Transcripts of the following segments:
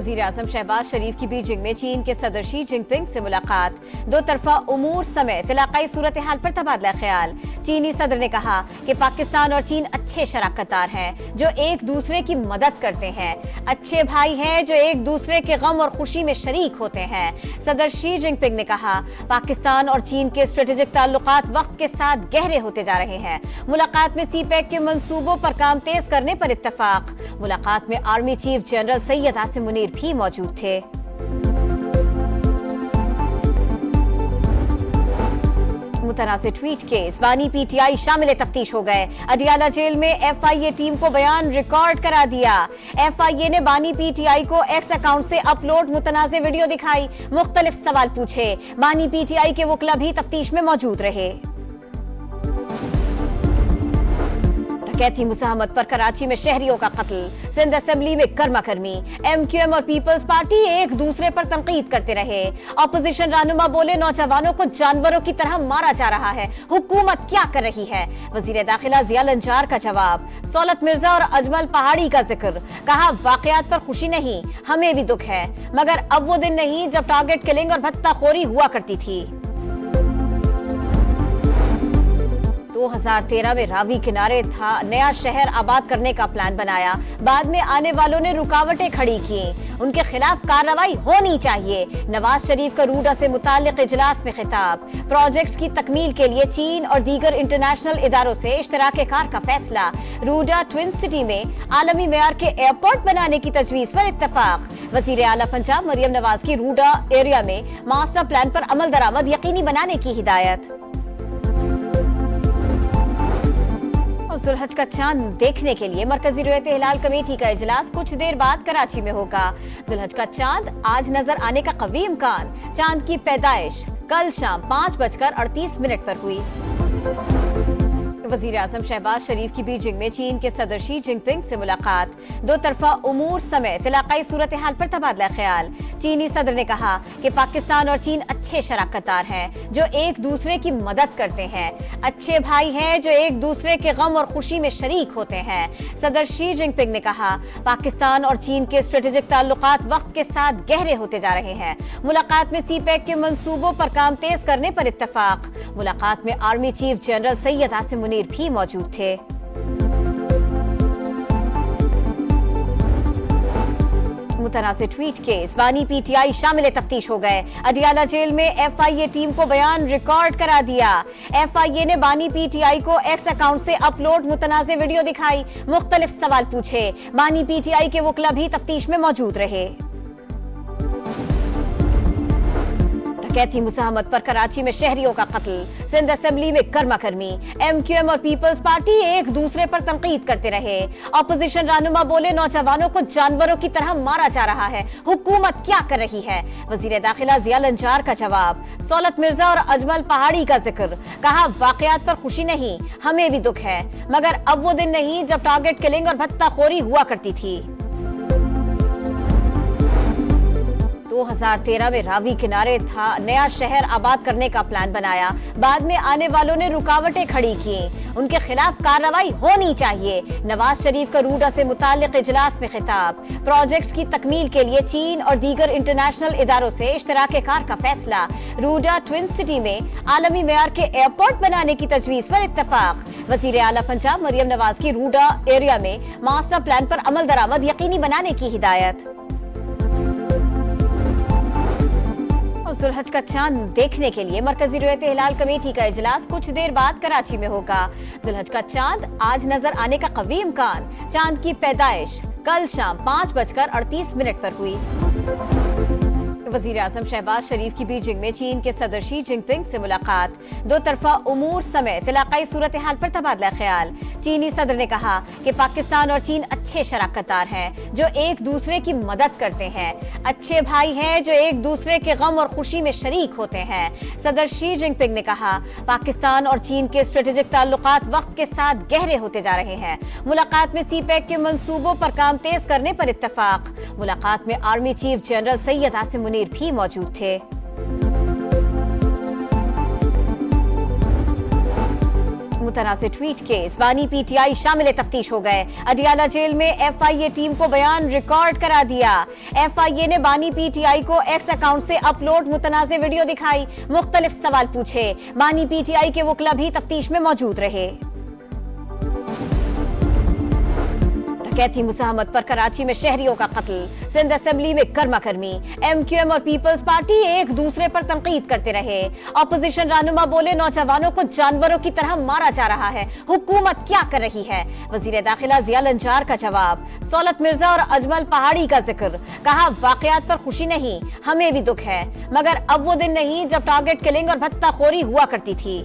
वजीर आजम शहबाज शरीफ की बीजिंग में चीन के सदर शी जिनपिंग से मुलाकात, दो तरफा उमूर समेत इलाकाई सूरत हाल पर तबादला ख्याल। चीनी सदर ने कहा कि पाकिस्तान और चीन अच्छे शराकतदार हैं जो एक दूसरे की मदद करते हैं, अच्छे भाई हैं जो एक दूसरे के गम और खुशी में शरीक होते हैं। सदर शी जिनपिंग ने कहा पाकिस्तान और चीन के स्ट्रेटेजिक ताल्लुकात वक्त के साथ गहरे होते जा रहे हैं। मुलाकात में सीपैक के मंसूबों पर काम तेज करने पर इत्तफाक। मुलाकात में army chief general Syed Asim Munir भी मौजूद थे। मुतनाज़ ट्वीट केस, बानी पीटीआई शामिल तफ्तीश हो गए। अडियाला जेल में एफआईए टीम को बयान रिकॉर्ड करा दिया। एफआईए ने बानी पीटीआई को एक्स अकाउंट से अपलोड मुतनाज़ वीडियो दिखाई, मुख्तलिफ सवाल पूछे। बानी पीटीआई के वकील भी तफ्तीश में मौजूद रहे। डकैती मुज़ाहमत पर कराची में शहरियों का कत्ल, सिंध असेंबली में गर्मागर्मी। एमक्यूएम और पीपल्स पार्टी एक दूसरे पर तनकीद करते रहे। अपोजिशन रहनुमा बोले नौजवानों को जानवरों की तरह मारा जा रहा है, हुकूमत क्या कर रही है। वजीर दाखिला जिया लंजार का जवाब। सौलत मिर्जा और अजमल पहाड़ी का जिक्र, कहा वाकयात पर खुशी नहीं, हमें भी दुख है, मगर अब वो दिन नहीं जब टारगेट किलिंग और भत्ताखोरी हुआ करती थी। 2013 में रावी किनारे था नया शहर आबाद करने का प्लान बनाया, बाद में आने वालों ने रुकावटें खड़ी की, उनके खिलाफ कार्रवाई होनी चाहिए। नवाज शरीफ का रूडा से मुताल्लिक इजलास में खिताब। प्रोजेक्ट्स की तकमील के लिए चीन और दीगर इंटरनेशनल इदारों से इश्तराके कार का फैसला। रूडा ट्विन सिटी में आलमी मेयार के एयरपोर्ट बनाने की तजवीज पर इत्तफाक। वजीर आला पंजाब मरियम नवाज की रूडा एरिया में मास्टर प्लान पर अमल दरामद यकीनी बनाने की हिदायत। जुल्हज का चांद देखने के लिए मरकजी रुयत हिलाल कमेटी का इजलास कुछ देर बाद कराची में होगा। जुल्हज का चांद आज नजर आने का कवी इम्कान। चांद की पैदाइश कल शाम 5:38 पर हुई। वजीर आजम शहबाज शरीफ की बीजिंग में चीन के सदर शी जिनपिंग से मुलाकात, दो तरफा उमूर समेत इलाकाई सूरत हाल पर तबादला ख्याल। चीनी सदर ने कहा कि पाकिस्तान और चीन अच्छे शराकतदार हैं जो एक दूसरे की मदद करते हैं, अच्छे भाई हैं जो एक दूसरे के गम और खुशी में शरीक होते हैं। सदर शी जिनपिंग ने कहा पाकिस्तान और चीन के स्ट्रेटेजिक ताल्लुकात वक्त के साथ गहरे होते जा रहे हैं। मुलाकात में सीपैक के मंसूबों पर काम तेज करने पर इत्तफाक। मुलाकात में army chief general Syed Asim Munir भी मौजूद थे। मुतनाज़ ट्वीट केस, बानी पीटीआई शामिल तफ्तीश हो गए। अडियाला जेल में एफआईए टीम को बयान रिकॉर्ड करा दिया। एफआईए ने बानी पीटीआई को एक्स अकाउंट से अपलोड मुतनाज़ वीडियो दिखाई, मुख्तलिफ सवाल पूछे। बानी पीटीआई के वकील भी तफ्तीश में मौजूद रहे। डकैती मुज़ाहमत पर कराची में शहरियों का कत्ल, सिंध असेंबली में गर्मागर्मी। एमक्यूएम और पीपल्स पार्टी एक दूसरे पर तनकीद करते रहे। अपोजिशन रहनुमा बोले नौजवानों को जानवरों की तरह मारा जा रहा है, हुकूमत क्या कर रही है। वजीर दाखिला जिया लंजार का जवाब। सौलत मिर्जा और अजमल पहाड़ी का जिक्र, कहा वाकयात पर खुशी नहीं, हमें भी दुख है, मगर अब वो दिन नहीं जब टारगेट किलिंग और भत्ताखोरी हुआ करती थी। 2013 में रावी किनारे था नया शहर आबाद करने का प्लान बनाया, बाद में आने वालों ने रुकावटें खड़ी की, उनके खिलाफ कार्रवाई होनी चाहिए। नवाज शरीफ का रूडा से मुताल्लिक इजलास में खिताब। प्रोजेक्ट्स की तकमील के लिए चीन और दीगर इंटरनेशनल इदारों से इश्तराके कार का फैसला। रूडा ट्विन सिटी में आलमी मेयार के एयरपोर्ट बनाने की तजवीज पर इत्तफाक। वजीर आला पंजाब मरियम नवाज की रूडा एरिया में मास्टर प्लान पर अमल दरामद यकीनी बनाने की हिदायत। जुल्हज का चांद देखने के लिए मरकजी रुयत हिलाल कमेटी का इजलास कुछ देर बाद कराची में होगा। जुल्हज का चांद आज नजर आने का कवी इम्कान। चांद की पैदाइश कल शाम 5:38 पर हुई। वजीर आजम शहबाज शरीफ की बीजिंग में चीन के सदर शी जिनपिंग से मुलाकात, दो तरफा उमूर समेत इलाकाई सूरत हाल पर तबादला ख्याल। चीनी सदर ने कहा कि पाकिस्तान और चीन अच्छे शराकतदार हैं जो एक दूसरे की मदद करते हैं, अच्छे भाई हैं जो एक दूसरे के गम और खुशी में शरीक होते हैं। सदर शी जिनपिंग ने कहा पाकिस्तान और चीन के स्ट्रेटेजिक ताल्लुकात वक्त के साथ गहरे होते जा रहे हैं। मुलाकात में सीपैक के मंसूबों पर काम तेज करने पर इत्तफाक। मुलाकात में army chief general Syed Asim Munir भी मौजूद थे। मुतनाज़िर ट्वीट केस, बानी पीटीआई शामिल तफ्तीश हो गए। अडियाला जेल में एफआईए टीम को बयान रिकॉर्ड करा दिया। एफआईए ने बानी पीटीआई को एक्स अकाउंट से अपलोड मुतनाज़िर वीडियो दिखाई, मुख्तलिफ सवाल पूछे। बानी पीटीआई के वकील भी तफ्तीश में मौजूद रहे। डकैती मुज़ाहमत पर कराची में शहरियों का कत्ल, सिंध असेंबली में गर्मा गर्मी। एमक्यूएम और पीपल्स पार्टी एक दूसरे पर तनकीद करते रहे। अपोजिशन रहनुमा बोले नौजवानों को जानवरों की तरह मारा जा रहा है, हुकूमत क्या कर रही है। वजीर दाखिला जिया लंजार का जवाब, सौलत मिर्जा और अजमल पहाड़ी का जिक्र, कहा वाकयात पर खुशी नहीं, हमें भी दुख है, मगर अब वो दिन नहीं जब टारगेट किलिंग और भत्ताखोरी हुआ करती थी।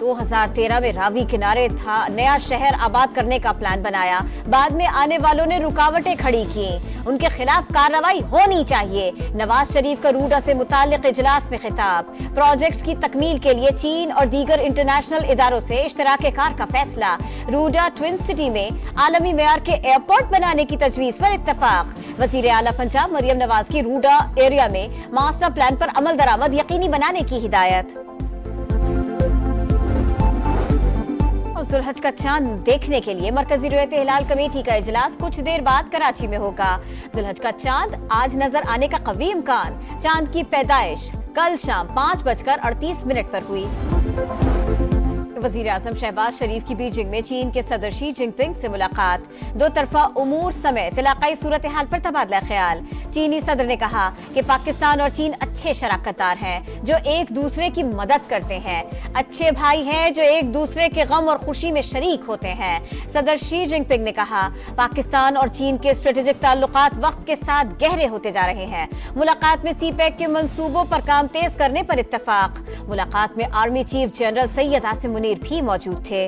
2013 में रावी किनारे था नया शहर आबाद करने का प्लान बनाया, बाद में आने वालों ने रुकावटें खड़ी की, उनके खिलाफ कार्रवाई होनी चाहिए। नवाज शरीफ का रूडा से मुताल्लिक इजलास में खिताब, प्रोजेक्ट्स की तकमील के लिए चीन और दीगर इंटरनेशनल इदारों से इश्तराके कार का फैसला। रूडा ट्विन सिटी में आलमी मेयार के एयरपोर्ट बनाने की तजवीज पर इत्तफाक। वजीर आला पंजाब मरियम नवाज की रूडा एरिया में मास्टर प्लान पर अमल दरामद यकीनी बनाने की हिदायत। जुल्हज का चांद देखने के लिए मरकजी रुयत हिलाल कमेटी का इजलास कुछ देर बाद कराची में होगा। जुल्हज का चांद आज नजर आने का कवी इम्कान। चांद की पैदाइश कल शाम 5:38 पर हुई। वजीर आजम शहबाज शरीफ की बीजिंग में चीन के सदर शी जिनपिंग से मुलाकात, दो तरफा उमूर समेत इलाकाई सूरत हाल पर तबादला ख्याल। चीनी सदर ने कहा कि पाकिस्तान और चीन अच्छे शराकतदार हैं जो एक दूसरे की मदद करते हैं, अच्छे भाई हैं जो एक दूसरे के गम और खुशी में शरीक होते हैं। सदर शी जिनपिंग ने कहा पाकिस्तान और चीन के स्ट्रेटेजिक ताल्लुकात वक्त के साथ गहरे होते जा रहे हैं। मुलाकात में सीपैक के मंसूबों पर काम तेज करने पर इत्तफाक। मुलाकात में army chief general Syed Asim Munir भी मौजूद थे।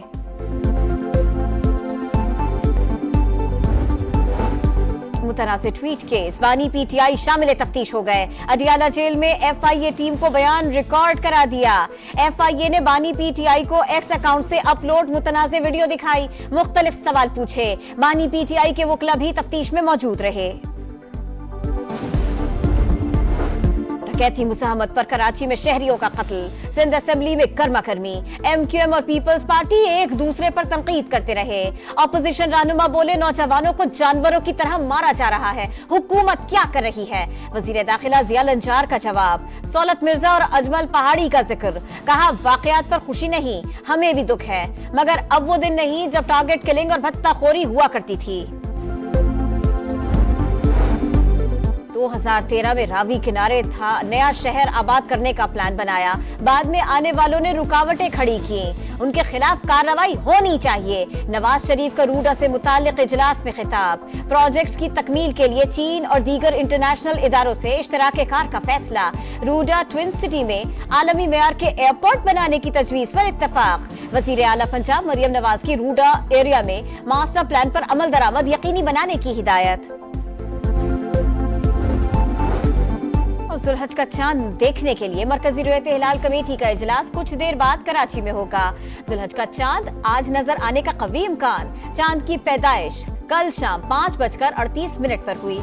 मुतनाज़िर ट्वीट केस, बानी पीटीआई शामिल तफ्तीश हो गए। अडियाला जेल में एफआईए टीम को बयान रिकॉर्ड करा दिया। एफआईए ने बानी पीटीआई को एक्स अकाउंट से अपलोड मुतनाज़िर वीडियो दिखाई, मुख्तलिफ सवाल पूछे। बानी पीटीआई के वकील भी तफ्तीश में मौजूद रहे। डकैती मुज़ाहमत पर कराची में शहरियों का कत्ल, सिंध असेंबली में गर्मा गर्मी। एमक्यूएम और पीपल्स पार्टी एक दूसरे पर तनकीद करते रहे। अपोजिशन रहनुमा बोले नौजवानों को जानवरों की तरह मारा जा रहा है, हुकूमत क्या कर रही है। वजीर दाखिला जिया लंजार का जवाब, सौलत मिर्जा और अजमल पहाड़ी का जिक्र, कहा वाकयात पर खुशी नहीं, हमें भी दुख है, मगर अब वो दिन नहीं जब टारगेट किलिंग और भत्ताखोरी हुआ करती थी। 2013 में रावी किनारे था नया शहर आबाद करने का प्लान बनाया, बाद में आने वालों ने रुकावटें खड़ी की, उनके खिलाफ कार्रवाई होनी चाहिए। नवाज शरीफ का रूडा से मुताल्लिक इजलास में खिताब, प्रोजेक्ट्स की तकमील के लिए चीन और दीगर इंटरनेशनल इदारों से इश्तराके कार का फैसला। रूडा ट्विन सिटी में आलमी मेयार के एयरपोर्ट बनाने की तजवीज पर इत्तफाक। वजीर आला पंजाब मरियम नवाज की रूडा एरिया में मास्टर प्लान पर अमल दरामद यकीनी बनाने की हिदायत। जुल्हज का चांद देखने के लिए मरकजी रुयत हिलाल कमेटी का इजलास कुछ देर बाद कराची में होगा। जुल्हज का चांद आज नजर आने का कवी इम्कान। चांद की पैदाइश कल शाम 5:38 पर हुई।